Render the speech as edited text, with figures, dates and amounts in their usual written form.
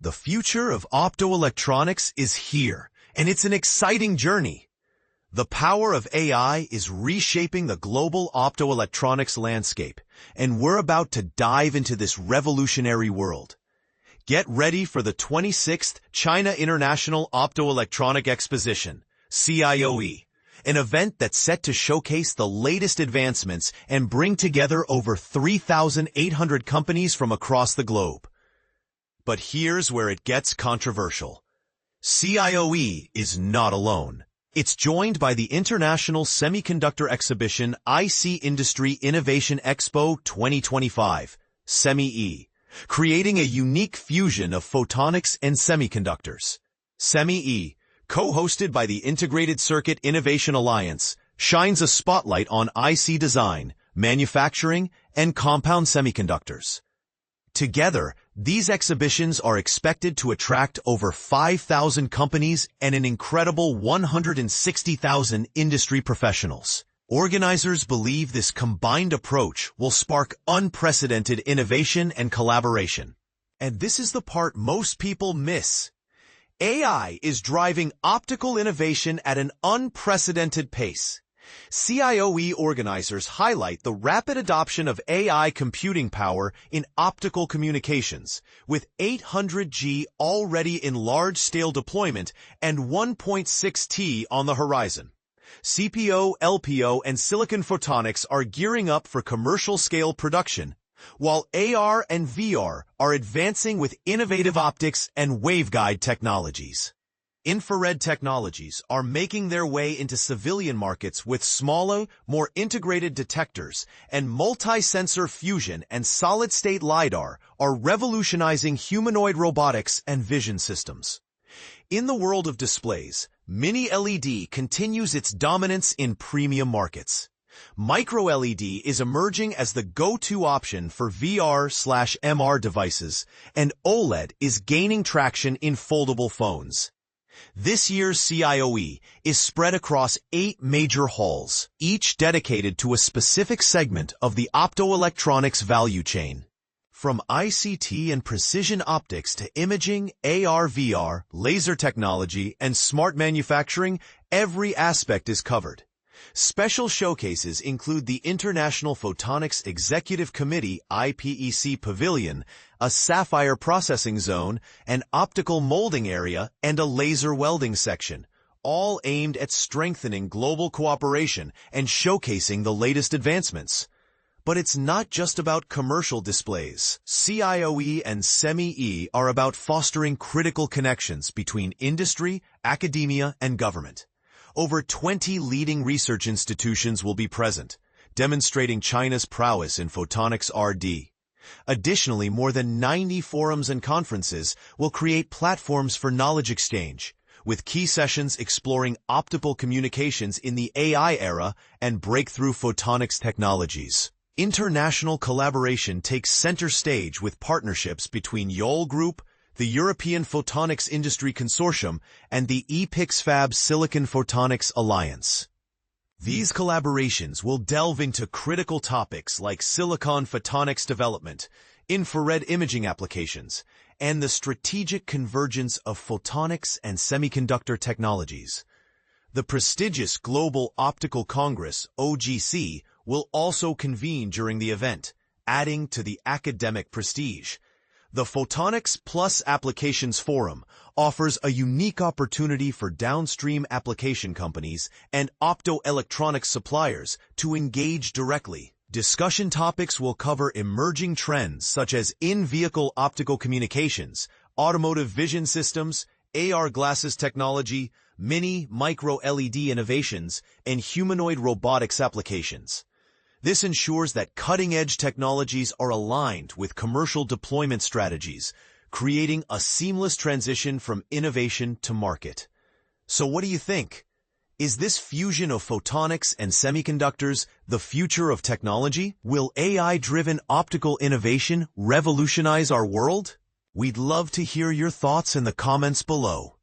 The future of optoelectronics is here, and it's an exciting journey. The power of AI is reshaping the global optoelectronics landscape, and we're about to dive into this revolutionary world. Get ready for the 26th China International Optoelectronic Exposition, CIOE, an event that's set to showcase the latest advancements and bring together over 3,800 companies from across the globe. But here's where it gets controversial. CIOE is not alone. It's joined by the International Semiconductor Exhibition IC Industry Innovation Expo 2025, SemiE, creating a unique fusion of photonics and semiconductors. SemiE, co-hosted by the Integrated Circuit Innovation Alliance, shines a spotlight on IC design, manufacturing, and compound semiconductors. Together, these exhibitions are expected to attract over 5,000 companies and an incredible 160,000 industry professionals. Organizers believe this combined approach will spark unprecedented innovation and collaboration. And this is the part most people miss. AI is driving optical innovation at an unprecedented pace. CIOE organizers highlight the rapid adoption of AI computing power in optical communications, with 800G already in large-scale deployment and 1.6T on the horizon. CPO, LPO, and silicon photonics are gearing up for commercial-scale production, while AR and VR are advancing with innovative optics and waveguide technologies. Infrared technologies are making their way into civilian markets with smaller, more integrated detectors, and multi-sensor fusion and solid-state LiDAR are revolutionizing humanoid robotics and vision systems. In the world of displays, Mini-LED continues its dominance in premium markets. Micro-LED is emerging as the go-to option for VR/MR devices, and OLED is gaining traction in foldable phones. This year's CIOE is spread across 8 major halls, each dedicated to a specific segment of the optoelectronics value chain. From ICT and precision optics to imaging, AR/VR, laser technology, and smart manufacturing, every aspect is covered. Special showcases include the International Photonics Executive Committee IPEC Pavilion, a sapphire processing zone, an optical molding area, and a laser welding section, all aimed at strengthening global cooperation and showcasing the latest advancements. But it's not just about commercial displays. CIOE and SemiE are about fostering critical connections between industry, academia, and government. Over 20 leading research institutions will be present, demonstrating China's prowess in photonics R&D. Additionally, more than 90 forums and conferences will create platforms for knowledge exchange, with key sessions exploring optical communications in the AI era and breakthrough photonics technologies. International collaboration takes center stage with partnerships between Yole Group, the European Photonics Industry Consortium, and the EPICS-FAB Silicon Photonics Alliance. These collaborations will delve into critical topics like silicon photonics development, infrared imaging applications, and the strategic convergence of photonics and semiconductor technologies. The prestigious Global Optical Congress, OGC, will also convene during the event, adding to the academic prestige. The Photonics Plus Applications Forum offers a unique opportunity for downstream application companies and optoelectronics suppliers to engage directly. Discussion topics will cover emerging trends such as in-vehicle optical communications, automotive vision systems, AR glasses technology, mini-micro-LED innovations, and humanoid robotics applications. This ensures that cutting-edge technologies are aligned with commercial deployment strategies, creating a seamless transition from innovation to market. So what do you think? Is this fusion of photonics and semiconductors the future of technology? Will AI-driven optical innovation revolutionize our world? We'd love to hear your thoughts in the comments below.